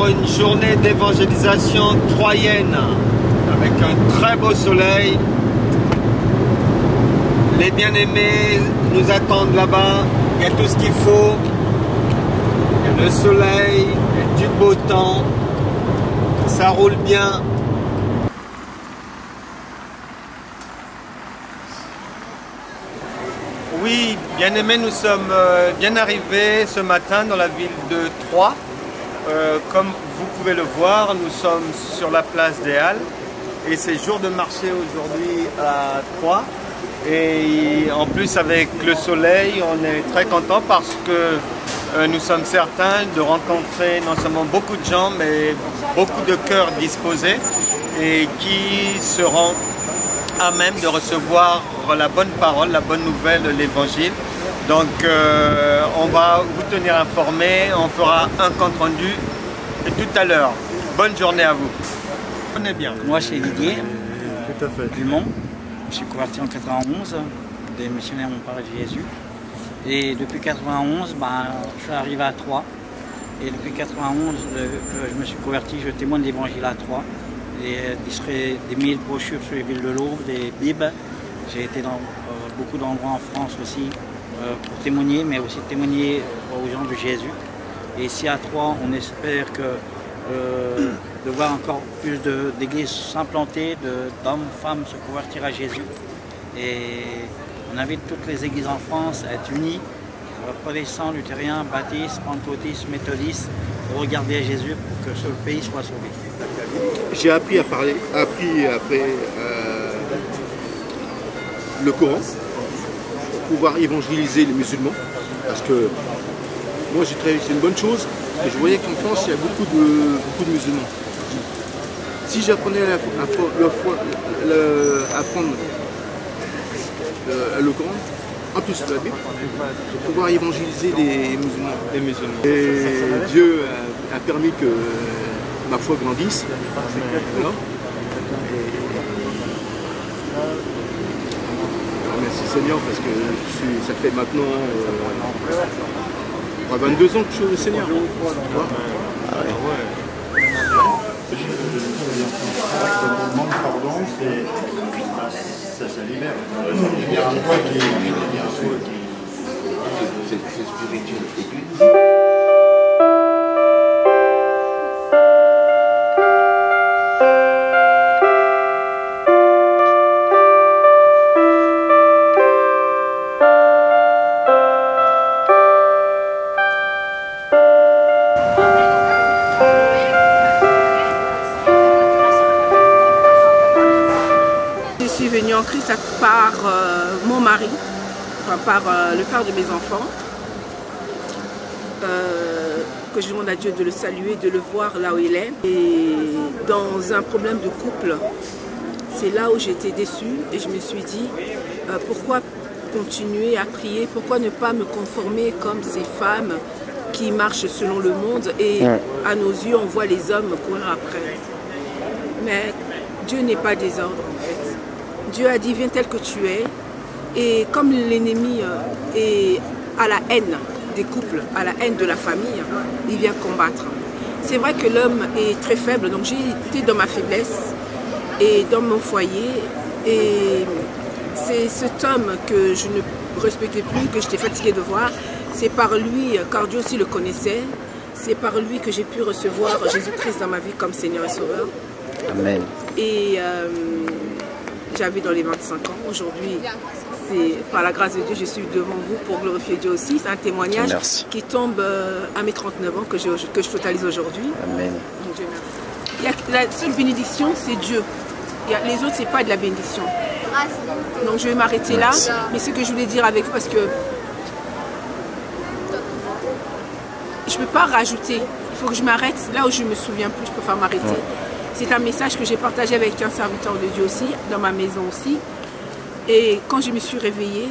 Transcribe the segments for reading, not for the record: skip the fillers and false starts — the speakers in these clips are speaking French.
pour une journée d'évangélisation troyenne avec un très beau soleil. Les bien-aimés nous attendent là-bas. Il y a tout ce qu'il faut. Il y a le soleil, il y a du beau temps. Ça roule bien. Oui, bien-aimés, nous sommes bien arrivés ce matin dans la ville de Troyes. Comme vous pouvez le voir, nous sommes sur la place des Halles et c'est jour de marché aujourd'hui à Troyes. Et en plus avec le soleil, on est très content parce que nous sommes certains de rencontrer non seulement beaucoup de gens, mais beaucoup de cœurs disposés et qui seront à même de recevoir la bonne parole, la bonne nouvelle, l'évangile. Donc on va vous tenir informés, on fera un compte rendu tout à l'heure. Bonne journée à vous. On est bien. Moi c'est Didier, tout à fait. Dumont. Je suis converti en 91, des missionnaires m'ont parlé de Jésus. Et depuis 91, je suis arrivé à Troyes. Et depuis 91, je me suis converti, je témoigne de l'évangile à Troyes. Des 1000 brochures sur les villes de l'Aube, des Bibles. J'ai été dans beaucoup d'endroits en France aussi pour témoigner, mais aussi témoigner aux gens de Jésus. Et ici à Troyes, on espère de voir encore plus d'églises s'implanter, d'hommes, femmes se convertir à Jésus. Et on invite toutes les églises en France à être unies, protestants, luthériens, baptistes, pentecôtistes, méthodistes, pour regarder à Jésus pour que ce pays soit sauvé. J'ai appris après le Coran pour pouvoir évangéliser les musulmans, parce que moi c'est une bonne chose, et je voyais qu'en France il y a beaucoup de musulmans. Si j'apprenais à apprendre le Coran, en plus de la Bible, pour pouvoir évangéliser les musulmans. Et Dieu a permis que ma foi grandisse. Voilà. Merci Seigneur, parce que ça fait maintenant 22 ans que je suis au Seigneur. Demande pardon, ça libère. Il y a un point qui c'est spirituel et tout. Je suis venue en Christ par mon mari, enfin, par le père de mes enfants, que je demande à Dieu de le saluer, de le voir là où il est. Et dans un problème de couple, c'est là où j'étais déçue et je me suis dit, pourquoi continuer à prier, pourquoi ne pas me conformer comme ces femmes qui marchent selon le monde et à nos yeux on voit les hommes courir après. Mais Dieu n'est pas désordre en fait. Dieu a dit viens tel que tu es, et comme l'ennemi est à la haine des couples, à la haine de la famille, il vient combattre. C'est vrai que l'homme est très faible, donc j'ai été dans ma faiblesse et dans mon foyer, et c'est cet homme que je ne respectais plus, que j'étais fatiguée de voir. C'est par lui, car Dieu aussi le connaissait, c'est par lui que j'ai pu recevoir Jésus-Christ dans ma vie comme Seigneur et Sauveur. Amen. Et j'avais dans les 25 ans. Aujourd'hui, c'est par la grâce de Dieu, je suis devant vous pour glorifier Dieu aussi. C'est un témoignage qui tombe à mes 39 ans que je totalise aujourd'hui. Amen. Donc, Dieu merci. La seule bénédiction, c'est Dieu. Les autres, c'est pas de la bénédiction. Donc je vais m'arrêter là. Mais ce que je voulais dire avec vous, parce que je ne peux pas rajouter. Il faut que je m'arrête là où je ne me souviens plus. Je préfère m'arrêter. C'est un message que j'ai partagé avec un serviteur de Dieu aussi, dans ma maison aussi. Et quand je me suis réveillée,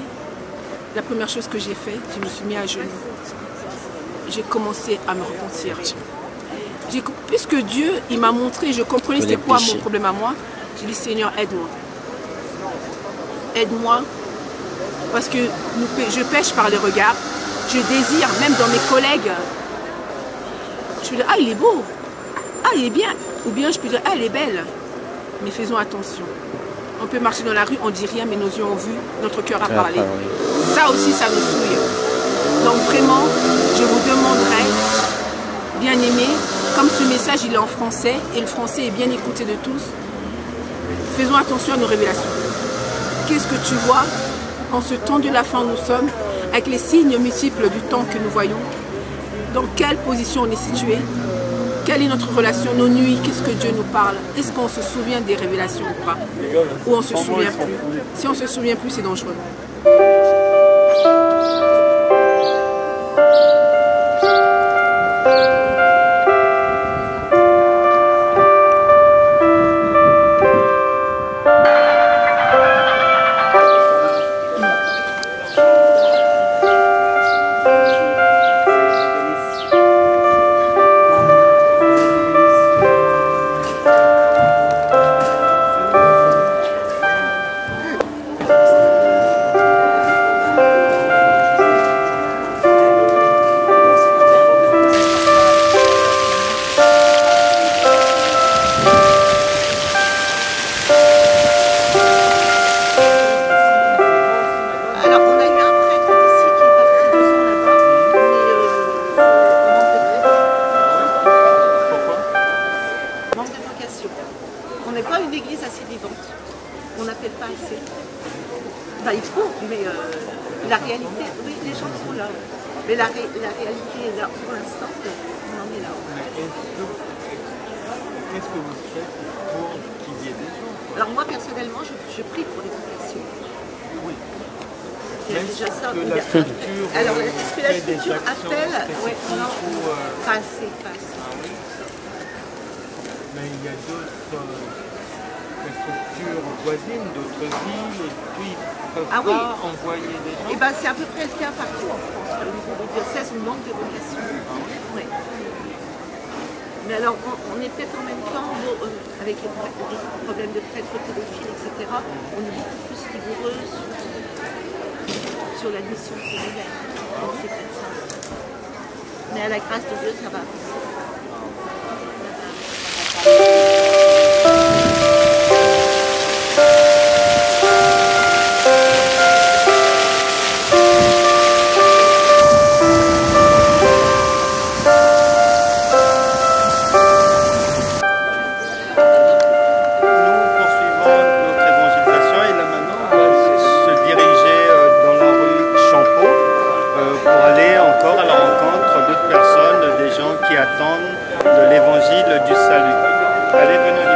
la première chose que j'ai fait, je me suis mis à genoux. J'ai commencé à me repentir. Puisque Dieu, il m'a montré, je comprenais c'était quoi mon problème à moi, j'ai dit Seigneur, aide-moi. Aide-moi, parce que je pêche par les regards. Je désire, même dans mes collègues, je me dis, ah il est beau. ah, il est bien. Ou bien je peux dire, ah, elle est belle. Mais faisons attention. On peut marcher dans la rue, on dit rien, mais nos yeux ont vu, notre cœur a parlé. Ça aussi, ça nous souille. Donc vraiment, je vous demanderai, bien aimé, comme ce message il est en français, et le français est bien écouté de tous, faisons attention à nos révélations. Qu'est-ce que tu vois en ce temps de la fin où nous sommes, avec les signes multiples du temps que nous voyons? Dans quelle position on est situé? Quelle est notre relation, nos nuits? Qu'est-ce que Dieu nous parle? Est-ce qu'on se souvient des révélations ou pas? Ou on ne se souvient plus? Si on ne se souvient plus, c'est dangereux. On n'est pas une église assez vivante. On n'appelle pas assez. Ben, il faut, mais la réalité, oui, les gens sont là. Mais la réalité est là. Pour l'instant, on en est là. Qu'est-ce que vous faites pour qu'il y ait des gens? Alors moi, personnellement, je prie pour les vocations. Oui. Il y a déjà ça. Que la structure, alors, est-ce que la structure appelle? Ouais, non, pas assez, pas assez. Ah oui. Mais il y a d'autres structures voisines, d'autres villes, et puis ils ne peuvent pas envoyer des gens. Eh bien, c'est à peu près le cas partout en France. Au niveau du diocèse, on manque de vocations. Ouais. Mais alors, on est peut-être en même temps, avec les problèmes de prêtres pédophiles, etc., on est beaucoup plus rigoureux sur l'admission séminaire. Donc c'est peut-être ça. Mais à la grâce de Dieu, ça va. De l'évangile du salut. Allez, venez, on y va.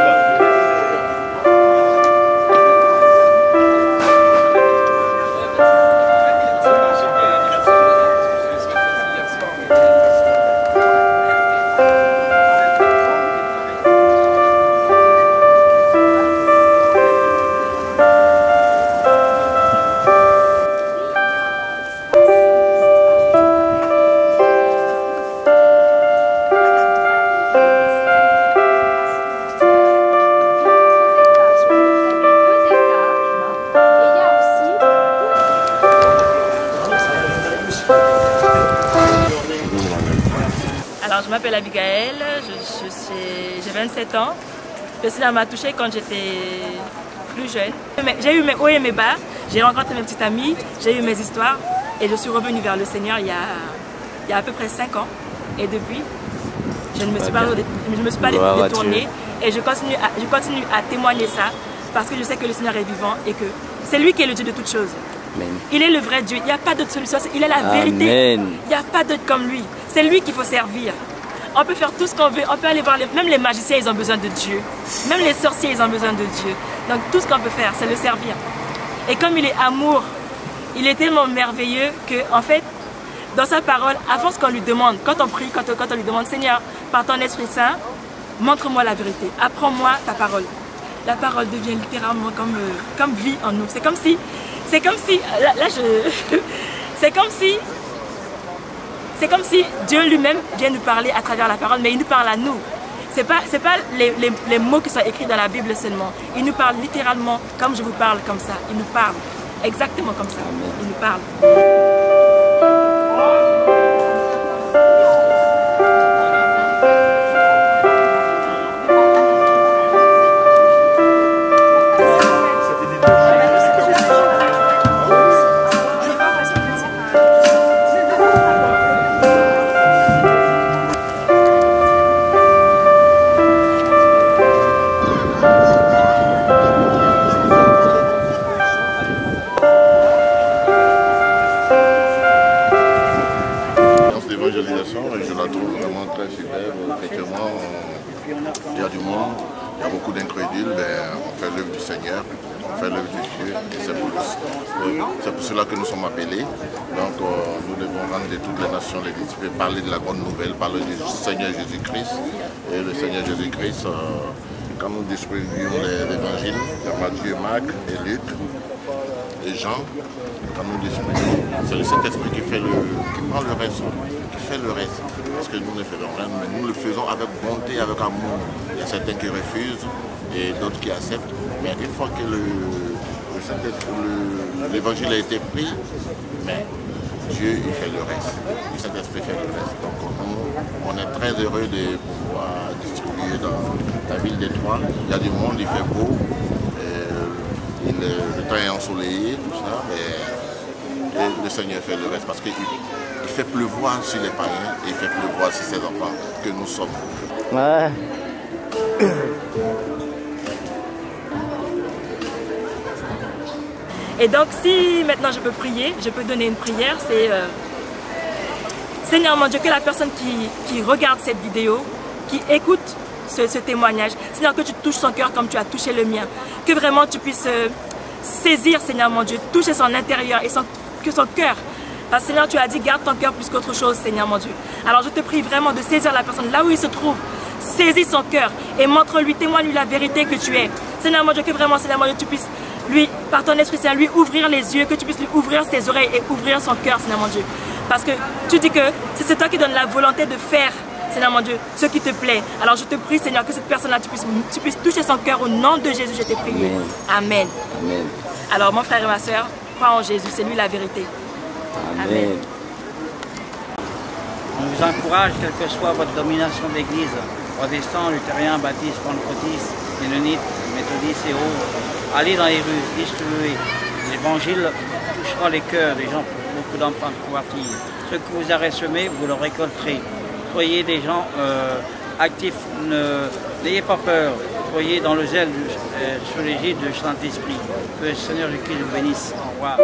Alors, je m'appelle Abigaël, j'ai 27 ans. Le Seigneur m'a touchée quand j'étais plus jeune. J'ai eu mes hauts et mes bas, j'ai rencontré mes petites amies, j'ai eu mes histoires et je suis revenue vers le Seigneur il y a à peu près 5 ans. Et depuis, je ne me suis pas détournée et je continue à témoigner ça parce que je sais que le Seigneur est vivant et que c'est lui qui est le Dieu de toutes choses. Amen. Il est le vrai Dieu, il n'y a pas d'autre solution, il est la vérité, il n'y a pas d'autre comme lui. C'est lui qu'il faut servir. On peut faire tout ce qu'on veut, on peut aller voir, même les magiciens ils ont besoin de Dieu, même les sorciers ils ont besoin de Dieu. Donc tout ce qu'on peut faire c'est le servir. Et comme il est amour, il est tellement merveilleux que en fait, dans sa parole, avant ce qu'on lui demande, quand on prie, quand on lui demande Seigneur, par ton Esprit Saint, montre-moi la vérité, apprends-moi ta parole. La parole devient littéralement comme vie en nous. C'est comme si, c'est comme si Dieu lui-même vient nous parler à travers la parole, mais il nous parle à nous. Ce n'est pas les mots qui sont écrits dans la Bible seulement. Il nous parle littéralement comme je vous parle comme ça. Il nous parle exactement comme ça. Il nous parle. super. Effectivement, il y a du monde, il y a beaucoup d'incrédules, mais on fait l'œuvre du Seigneur, on fait l'œuvre de Dieu, et c'est pour cela que nous sommes appelés. Donc nous devons rendre de toutes les nations les disciples, parler de la bonne nouvelle, parler du Seigneur Jésus-Christ. Et le Seigneur Jésus-Christ, quand nous distribuons l'évangile, il y a Matthieu, Marc et Luc, et Jean, quand nous distribuons, c'est le Saint-Esprit qui prend le reste, qui fait le reste. Parce que nous ne faisons rien, mais nous le faisons avec bonté, avec amour. Il y a certains qui refusent et d'autres qui acceptent. Mais une fois que l'évangile a été pris, mais Dieu il fait le reste. Le Saint-Esprit fait le reste. Donc nous, on est très heureux de pouvoir distribuer dans la ville de Troyes. Il y a du monde, il fait beau. Le temps est ensoleillé, tout ça, mais le Seigneur fait le reste parce qu'il fait pleuvoir sur les païens et il fait pleuvoir sur ses enfants que nous sommes. Ouais. Et donc si maintenant je peux prier, je peux donner une prière, c'est Seigneur mon Dieu, que la personne qui regarde cette vidéo, qui écoute ce témoignage, Seigneur, que tu touches son cœur comme tu as touché le mien, que vraiment tu puisses saisir, Seigneur mon Dieu, toucher son intérieur et que son cœur, parce que Seigneur tu as dit garde ton cœur plus qu'autre chose, Seigneur mon Dieu. Alors je te prie vraiment de saisir la personne là où il se trouve, saisis son cœur et montre-lui, témoigne-lui la vérité que tu es. Seigneur mon Dieu, que vraiment Seigneur mon Dieu tu puisses lui, par ton esprit Seigneur, lui ouvrir les yeux, que tu puisses lui ouvrir ses oreilles et ouvrir son cœur, Seigneur mon Dieu. Parce que tu dis que c'est toi qui donnes la volonté de faire, Seigneur mon Dieu, ce qui te plaît. Alors je te prie, Seigneur, que cette personne-là, tu puisses toucher son cœur au nom de Jésus, je t'ai prié. Amen. Amen. Alors mon frère et ma soeur, crois en Jésus, c'est lui la vérité. Amen. On vous encourage, quelle que soit votre domination d'église, protestant, luthérien, baptiste, pentecôtiste, mennonite, méthodiste et autres, allez dans les rues, distribuez. L'évangile touchera les cœurs des gens, beaucoup d'enfants convertis. Ce que vous aurez semé, vous le récolterez. Soyez des gens actifs, n'ayez pas peur, soyez dans le zèle sous l'égide du Saint-Esprit. Que le Seigneur Jésus vous bénisse. Au revoir.